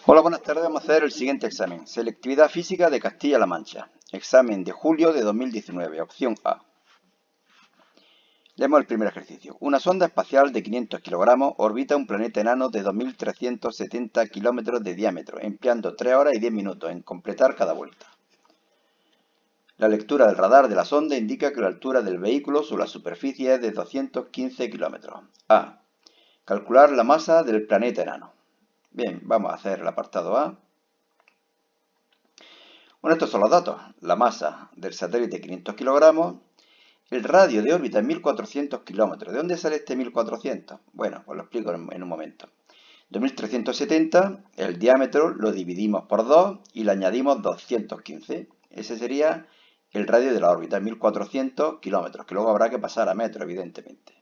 Hola, buenas tardes. Vamos a hacer el siguiente examen. Selectividad física de Castilla-La Mancha. Examen de julio de 2019. Opción A. Leemos el primer ejercicio. Una sonda espacial de 500 kilogramos orbita un planeta enano de 2.370 kilómetros de diámetro, empleando 3 horas y 10 minutos en completar cada vuelta. La lectura del radar de la sonda indica que la altura del vehículo sobre la superficie es de 215 kilómetros. A. Calcular la masa del planeta enano. Bien, vamos a hacer el apartado A. Bueno, estos son los datos. La masa del satélite 500 kilogramos, el radio de órbita 1400 kilómetros. ¿De dónde sale este 1400? Bueno, os lo explico en un momento. 2370, el diámetro lo dividimos por 2 y le añadimos 215. Ese sería el radio de la órbita, 1400 kilómetros, que luego habrá que pasar a metro, evidentemente.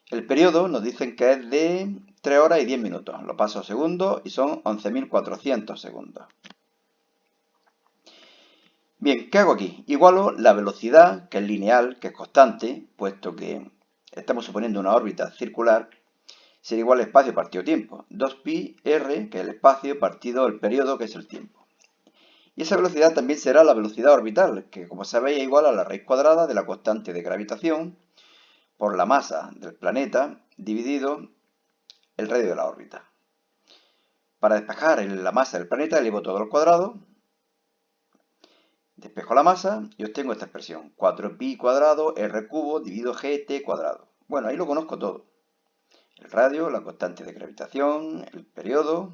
El periodo nos dicen que es de 3 horas y 10 minutos. Lo paso a segundos y son 11.400 segundos. Bien, ¿qué hago aquí? Igualo la velocidad, que es lineal, que es constante, puesto que estamos suponiendo una órbita circular, será igual al espacio partido tiempo. 2pi r, que es el espacio, partido el periodo, que es el tiempo. Y esa velocidad también será la velocidad orbital, que como sabéis es igual a la raíz cuadrada de la constante de gravitación por la masa del planeta dividido el radio de la órbita. Para despejar la masa del planeta elevo todo al cuadrado. Despejo la masa y obtengo esta expresión, 4pi cuadrado r cubo dividido gt cuadrado. Bueno, ahí lo conozco todo. El radio, la constante de gravitación, el periodo,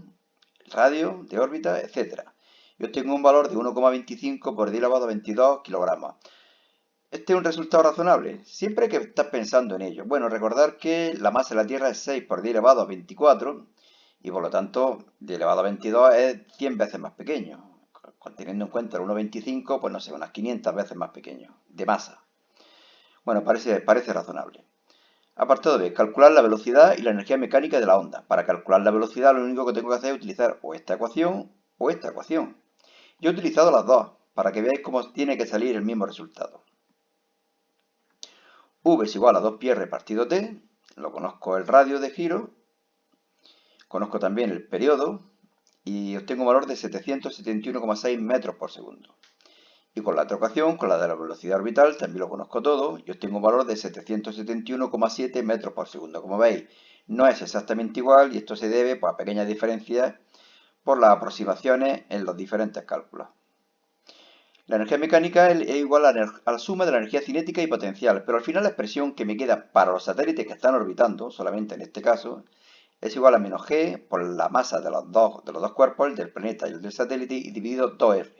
el radio de órbita, etc. Y obtengo un valor de 1,25 por 10 elevado a 22 kilogramos. ¿Este es un resultado razonable? Siempre hay que estar pensando en ello. Bueno, recordar que la masa de la Tierra es 6 por 10 elevado a 24 y por lo tanto 10 elevado a 22 es 100 veces más pequeño. Teniendo en cuenta el 1,25, pues no sé, unas 500 veces más pequeño, de masa. Bueno, parece razonable. Apartado B, calcular la velocidad y la energía mecánica de la onda. Para calcular la velocidad lo único que tengo que hacer es utilizar o esta ecuación o esta ecuación. Yo he utilizado las dos, para que veáis cómo tiene que salir el mismo resultado. V es igual a 2πr partido t, lo conozco el radio de giro, conozco también el periodo, y obtengo un valor de 771,6 metros por segundo. Y con la otra ecuación, con la de la velocidad orbital, también lo conozco todo, y obtengo un valor de 771,7 metros por segundo. Como veis, no es exactamente igual y esto se debe pues, a pequeñas diferencias por las aproximaciones en los diferentes cálculos. La energía mecánica es igual a la suma de la energía cinética y potencial, pero al final la expresión que me queda para los satélites que están orbitando, solamente en este caso, es igual a menos g por la masa de los dos cuerpos, el del planeta y el del satélite, y dividido 2r.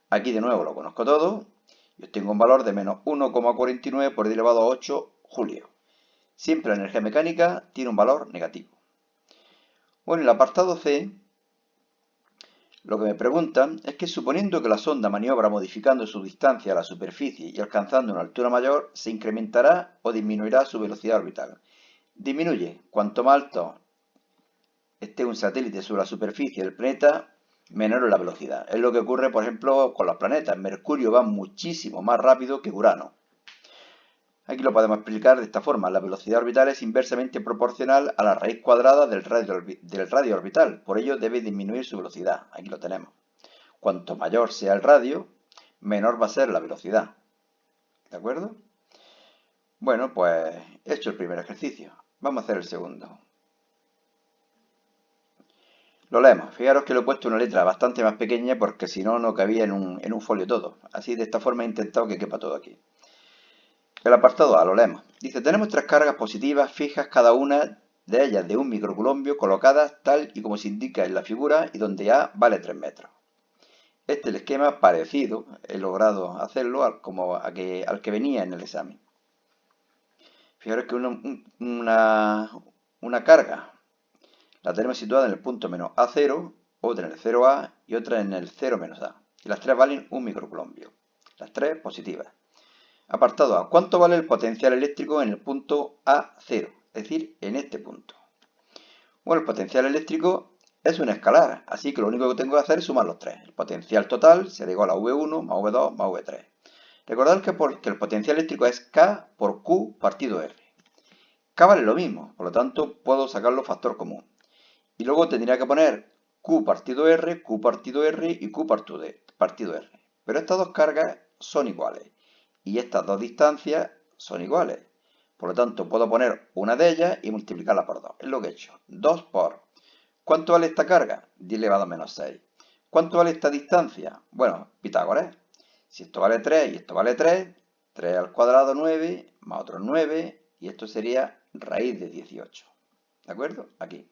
Aquí de nuevo lo conozco todo y obtengo un valor de menos 1,49 por 10 elevado a 8 julio. Siempre la energía mecánica tiene un valor negativo. Bueno, en el apartado C, lo que me preguntan es que suponiendo que la sonda maniobra modificando su distancia a la superficie y alcanzando una altura mayor, ¿se incrementará o disminuirá su velocidad orbital? Disminuye. Cuanto más alto esté un satélite sobre la superficie del planeta, menor es la velocidad. Es lo que ocurre, por ejemplo, con los planetas. Mercurio va muchísimo más rápido que Urano. Aquí lo podemos explicar de esta forma. La velocidad orbital es inversamente proporcional a la raíz cuadrada del radio orbital. Por ello debe disminuir su velocidad. Aquí lo tenemos. Cuanto mayor sea el radio, menor va a ser la velocidad. ¿De acuerdo? Bueno, pues he hecho el primer ejercicio. Vamos a hacer el segundo. Lo leemos. Fijaros que le he puesto una letra bastante más pequeña porque si no, no cabía en un folio todo. Así de esta forma he intentado que quepa todo aquí. El apartado A, lo leemos. Dice, tenemos 3 cargas positivas fijas, cada una de ellas de 1 microculombio, colocadas tal y como se indica en la figura y donde A vale 3 metros. Este es el esquema parecido, he logrado hacerlo al que venía en el examen. Fijaros que una carga la tenemos situada en el punto menos A0, otra en el 0A y otra en el 0 menos A. Y las tres valen 1 microculombio. Las tres positivas. Apartado A. ¿Cuánto vale el potencial eléctrico en el punto A0? Es decir, en este punto. Bueno, el potencial eléctrico es un escalar, así que lo único que tengo que hacer es sumar los tres. El potencial total será igual a V1 más V2 más V3. Recordad que el potencial eléctrico es K por Q partido R. K vale lo mismo, por lo tanto puedo sacarlo factor común. Y luego tendría que poner Q partido R, Q partido R y Q partido R. Pero estas dos cargas son iguales y estas dos distancias son iguales. Por lo tanto, puedo poner una de ellas y multiplicarla por 2. Es lo que he hecho. 2 por... ¿Cuánto vale esta carga? 10 elevado a menos 6. ¿Cuánto vale esta distancia? Bueno, Pitágoras. Si esto vale 3 y esto vale 3, 3 al cuadrado 9, más otros 9, y esto sería raíz de 18. ¿De acuerdo? Aquí.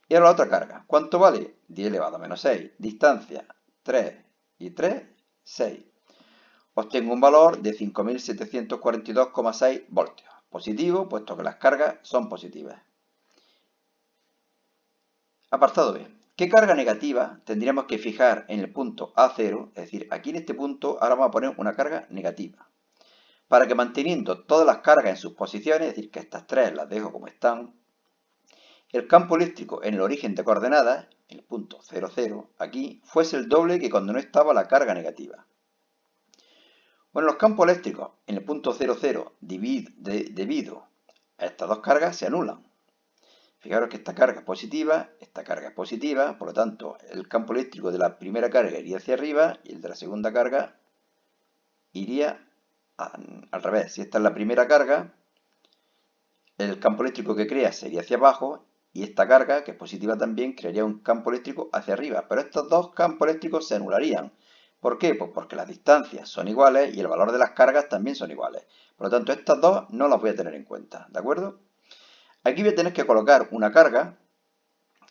Y ahora la otra carga. ¿Cuánto vale? 10 elevado a menos 6. Distancia, 3 y 3, 6. Obtengo un valor de 5.742,6 voltios. Positivo, puesto que las cargas son positivas. Apartado B. ¿Qué carga negativa tendríamos que fijar en el punto A0? Es decir, aquí en este punto ahora vamos a poner una carga negativa. Para que manteniendo todas las cargas en sus posiciones, es decir, que estas tres las dejo como están, el campo eléctrico en el origen de coordenadas, en el punto 0, 0, aquí, fuese el doble que cuando no estaba la carga negativa. Bueno, los campos eléctricos en el punto 0, 0 debido a estas dos cargas se anulan. Fijaros que esta carga es positiva, por lo tanto el campo eléctrico de la primera carga iría hacia arriba y el de la segunda carga iría al revés. Si esta es la primera carga, el campo eléctrico que crea sería hacia abajo y esta carga, que es positiva también, crearía un campo eléctrico hacia arriba. Pero estos dos campos eléctricos se anularían. ¿Por qué? Pues porque las distancias son iguales y el valor de las cargas también son iguales. Por lo tanto, estas dos no las voy a tener en cuenta, ¿de acuerdo? Aquí voy a tener que colocar una carga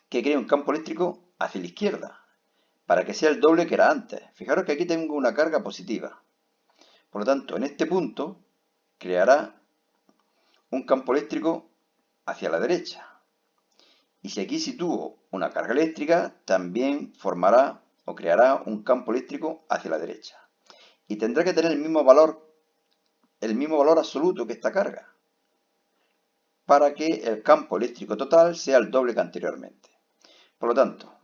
que cree un campo eléctrico hacia la izquierda, para que sea el doble que era antes. Fijaros que aquí tengo una carga positiva. Por lo tanto, en este punto creará un campo eléctrico hacia la derecha. Y si aquí sitúo una carga eléctrica, también formará o creará un campo eléctrico hacia la derecha. Y tendrá que tener el mismo valor absoluto que esta carga, para que el campo eléctrico total sea el doble que anteriormente. Por lo tanto,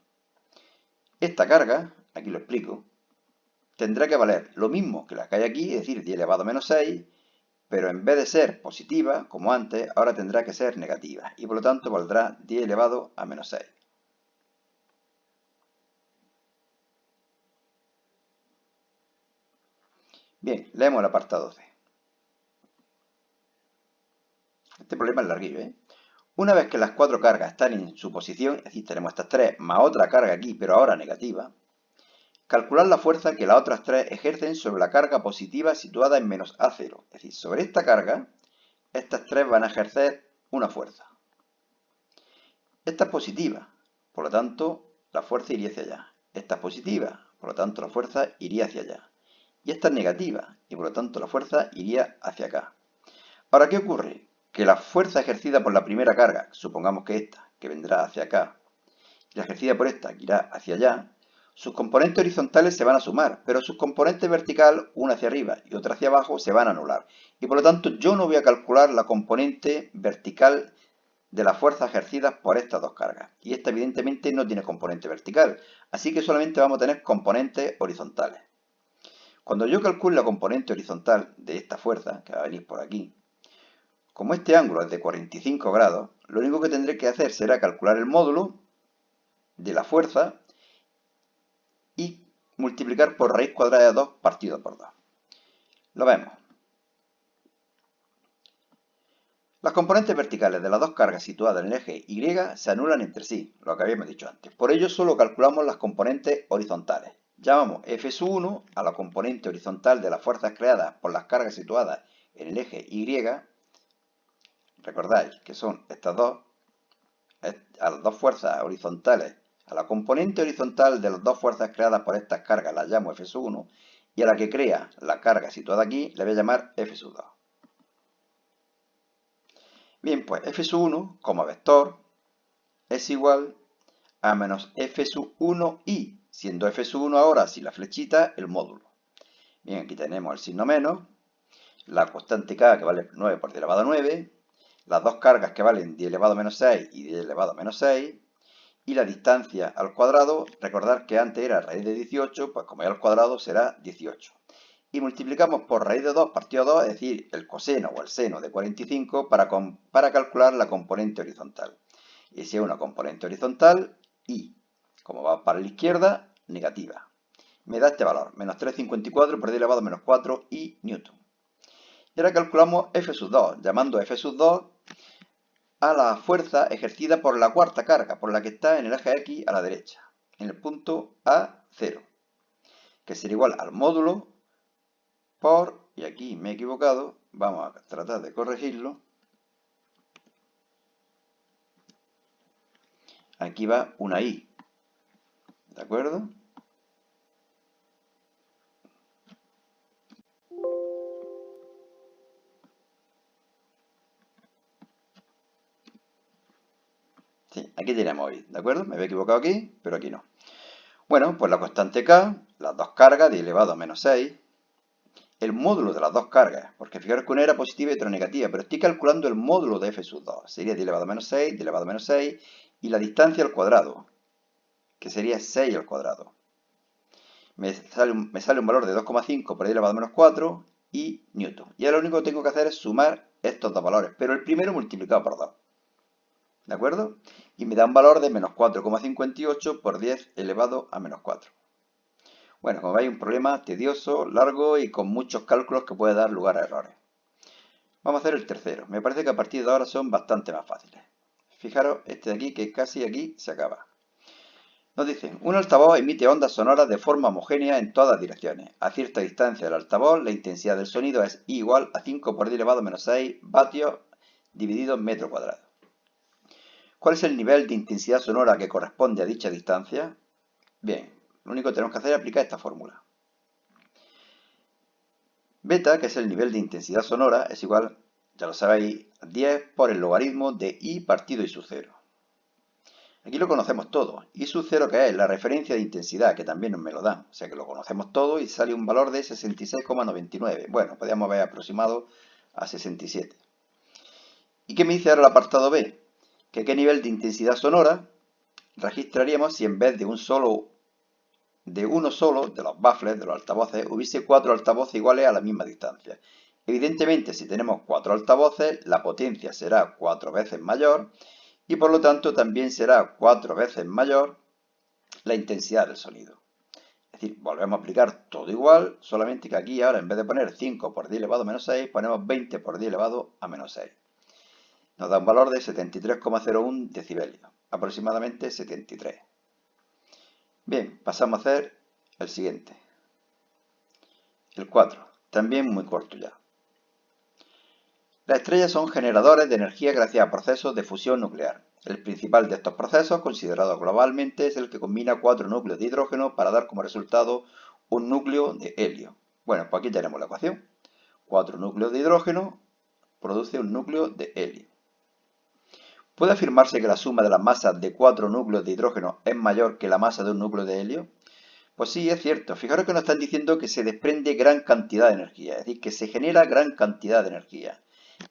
esta carga, aquí lo explico, tendrá que valer lo mismo que la que hay aquí, es decir, 10 elevado a menos 6, pero en vez de ser positiva, como antes, ahora tendrá que ser negativa, y por lo tanto valdrá 10 elevado a menos 6. Bien, leemos el apartado C. Este problema es larguillo, ¿eh? Una vez que las cuatro cargas están en su posición, es decir, tenemos estas tres más otra carga aquí, pero ahora negativa, calcular la fuerza que las otras tres ejercen sobre la carga positiva situada en menos A0. Es decir, sobre esta carga, estas tres van a ejercer una fuerza. Esta es positiva, por lo tanto, la fuerza iría hacia allá. Esta es positiva, por lo tanto, la fuerza iría hacia allá. Y esta es negativa, y por lo tanto, la fuerza iría hacia acá. Ahora, ¿qué ocurre? Que la fuerza ejercida por la primera carga, supongamos que esta, que vendrá hacia acá, y la ejercida por esta, que irá hacia allá, sus componentes horizontales se van a sumar, pero sus componentes vertical, una hacia arriba y otra hacia abajo, se van a anular. Y por lo tanto, yo no voy a calcular la componente vertical de las fuerzas ejercidas por estas dos cargas. Y esta evidentemente no tiene componente vertical, así que solamente vamos a tener componentes horizontales. Cuando yo calcule la componente horizontal de esta fuerza, que va a venir por aquí, como este ángulo es de 45 grados, lo único que tendré que hacer será calcular el módulo de la fuerza y multiplicar por raíz cuadrada de 2 partido por 2. Lo vemos. Las componentes verticales de las dos cargas situadas en el eje Y se anulan entre sí, lo que habíamos dicho antes. Por ello solo calculamos las componentes horizontales. Llamamos F1 a la componente horizontal de las fuerzas creadas por las cargas situadas en el eje Y. Recordáis que son estas dos, a las dos fuerzas horizontales, a la componente horizontal de las dos fuerzas creadas por estas cargas la llamo F1 y a la que crea la carga situada aquí le voy a llamar F2. Bien, pues F1 como vector es igual a menos F1i, siendo F1 ahora sin la flechita el módulo. Bien, aquí tenemos el signo menos, la constante K que vale 9 por 10 elevado a 9, las dos cargas que valen 10 elevado a menos 6 y 10 elevado a menos 6, y la distancia al cuadrado, recordar que antes era raíz de 18, pues como es al cuadrado será 18. Y multiplicamos por raíz de 2 partido 2, es decir, el coseno o el seno de 45 para calcular la componente horizontal. Y si es una componente horizontal, I. Como va para la izquierda, negativa. Me da este valor, menos 3,54 por 10 elevado a menos 4 y newton. Y ahora calculamos F sub 2, llamando F sub 2 a la fuerza ejercida por la cuarta carga, por la que está en el eje X a la derecha, en el punto A0, que será igual al módulo por, y aquí me he equivocado, vamos a tratar de corregirlo. Aquí va una I, ¿de acuerdo? Sí, aquí tenemos I, ¿de acuerdo? Me había equivocado aquí, pero aquí no. Bueno, pues la constante K, las dos cargas, 10 elevado a menos 6, el módulo de las dos cargas, porque fijaros que una era positiva y otra negativa, pero estoy calculando el módulo de F sub 2, sería 10 elevado a menos 6, 10 elevado a menos 6, y la distancia al cuadrado, que sería 6 al cuadrado. Me sale un valor de 2,5 por 10 elevado a menos 4 y newton. Y ahora lo único que tengo que hacer es sumar estos dos valores, pero el primero multiplicado por 2. ¿De acuerdo? Y me da un valor de menos 4,58 por 10 elevado a menos 4. Bueno, como veis, un problema tedioso, largo y con muchos cálculos que puede dar lugar a errores. Vamos a hacer el tercero. Me parece que a partir de ahora son bastante más fáciles. Fijaros este de aquí, que casi aquí se acaba. Nos dicen, un altavoz emite ondas sonoras de forma homogénea en todas direcciones. A cierta distancia del altavoz, la intensidad del sonido es I igual a 5 por 10 elevado a menos 6 vatios dividido en metro cuadrado. ¿Cuál es el nivel de intensidad sonora que corresponde a dicha distancia? Bien, lo único que tenemos que hacer es aplicar esta fórmula. Beta, que es el nivel de intensidad sonora, es igual, ya lo sabéis, a 10 por el logaritmo de I partido I sub 0. Aquí lo conocemos todo. I sub 0, que es la referencia de intensidad, que también me lo dan. O sea que lo conocemos todo y sale un valor de 66,99. Bueno, podríamos haber aproximado a 67. ¿Y qué me dice ahora el apartado B? Que qué nivel de intensidad sonora registraríamos si en vez de uno solo de los baffles, de los altavoces, hubiese 4 altavoces iguales a la misma distancia. Evidentemente, si tenemos 4 altavoces, la potencia será 4 veces mayor y por lo tanto también será 4 veces mayor la intensidad del sonido. Es decir, volvemos a aplicar todo igual, solamente que aquí ahora en vez de poner 5 por 10 elevado a menos 6, ponemos 20 por 10 elevado a menos 6. Nos da un valor de 73,01 decibelios, aproximadamente 73. Bien, pasamos a hacer el siguiente. El 4, también muy corto ya. Las estrellas son generadores de energía gracias a procesos de fusión nuclear. El principal de estos procesos, considerado globalmente, es el que combina 4 núcleos de hidrógeno para dar como resultado un núcleo de helio. Bueno, pues aquí tenemos la ecuación. 4 núcleos de hidrógeno produce un núcleo de helio. ¿Puede afirmarse que la suma de las masas de 4 núcleos de hidrógeno es mayor que la masa de un núcleo de helio? Pues sí, es cierto. Fijaros que nos están diciendo que se desprende gran cantidad de energía, es decir, que se genera gran cantidad de energía.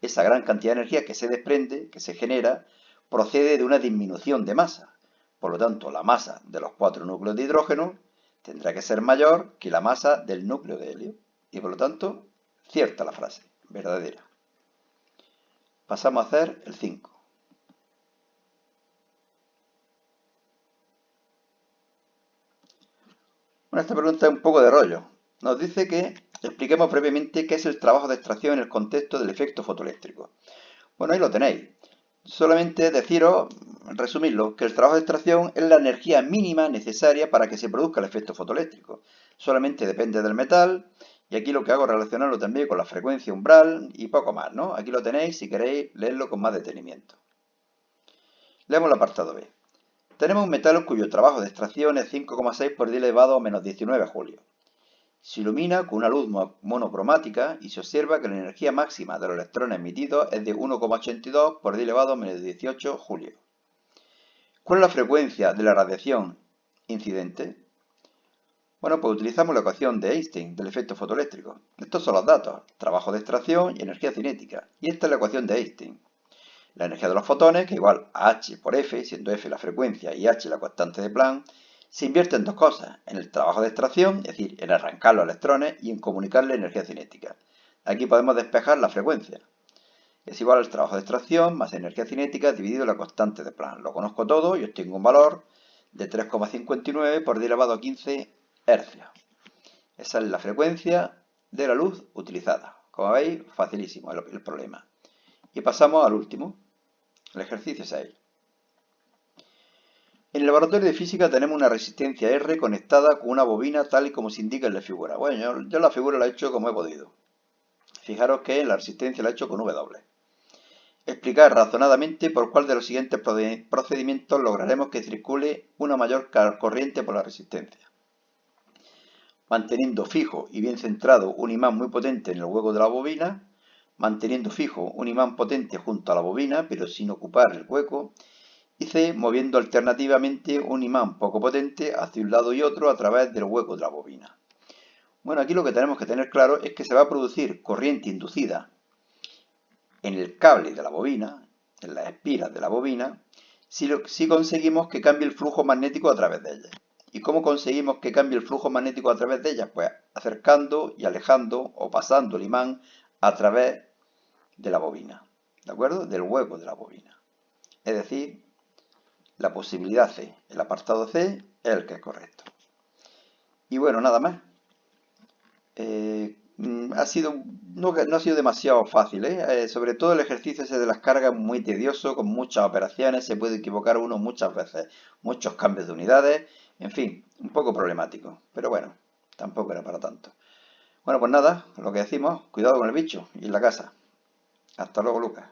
Esa gran cantidad de energía que se desprende, que se genera, procede de una disminución de masa. Por lo tanto, la masa de los 4 núcleos de hidrógeno tendrá que ser mayor que la masa del núcleo de helio. Y por lo tanto, cierta la frase, verdadera. Pasamos a hacer el 5. Bueno, esta pregunta es un poco de rollo. Nos dice que expliquemos brevemente qué es el trabajo de extracción en el contexto del efecto fotoeléctrico. Bueno, ahí lo tenéis. Solamente deciros, resumirlo, que el trabajo de extracción es la energía mínima necesaria para que se produzca el efecto fotoeléctrico. Solamente depende del metal y aquí lo que hago es relacionarlo también con la frecuencia umbral y poco más, ¿no? Aquí lo tenéis si queréis leerlo con más detenimiento. Leemos el apartado B. Tenemos un metal cuyo trabajo de extracción es 5,6 por 10 elevado a menos 19 julio. Se ilumina con una luz monocromática y se observa que la energía máxima de los electrones emitidos es de 1,82 por 10 elevado a menos 18 julio. ¿Cuál es la frecuencia de la radiación incidente? Bueno, pues utilizamos la ecuación de Einstein del efecto fotoeléctrico. Estos son los datos, trabajo de extracción y energía cinética. Y esta es la ecuación de Einstein. La energía de los fotones, que es igual a h por f, siendo f la frecuencia y h la constante de Planck, se invierte en dos cosas, en el trabajo de extracción, es decir, en arrancar los electrones y en comunicarle energía cinética. Aquí podemos despejar la frecuencia. Es igual al trabajo de extracción más energía cinética dividido en la constante de Planck. Lo conozco todo y obtengo un valor de 3,59 por 10 elevado a 15 hercios. Esa es la frecuencia de la luz utilizada. Como veis, facilísimo el problema. Y pasamos al último, el ejercicio 6. En el laboratorio de física tenemos una resistencia R conectada con una bobina tal y como se indica en la figura. Bueno, yo la figura la he hecho como he podido. Fijaros que la resistencia la he hecho con W. Explicar razonadamente por cuál de los siguientes procedimientos lograremos que circule una mayor corriente por la resistencia. Manteniendo fijo y bien centrado un imán muy potente en el hueco de la bobina, manteniendo fijo un imán potente junto a la bobina pero sin ocupar el hueco, y C, moviendo alternativamente un imán poco potente hacia un lado y otro a través del hueco de la bobina. Bueno, aquí lo que tenemos que tener claro es que se va a producir corriente inducida en el cable de la bobina, en las espiras de la bobina, si conseguimos que cambie el flujo magnético a través de ellas. ¿Y cómo conseguimos que cambie el flujo magnético a través de ellas? Pues acercando y alejando o pasando el imán a través de la bobina, ¿de acuerdo? Del hueco de la bobina. Es decir, la posibilidad C, el apartado C, es el que es correcto. Y bueno, nada más. No ha sido demasiado fácil, ¿eh? Sobre todo el ejercicio ese de las cargas muy tedioso, con muchas operaciones, se puede equivocar uno muchas veces, muchos cambios de unidades, en fin, un poco problemático, pero bueno, tampoco era para tanto. Bueno, pues nada, lo que decimos, cuidado con el bicho y en la casa. Hasta luego, Lucas.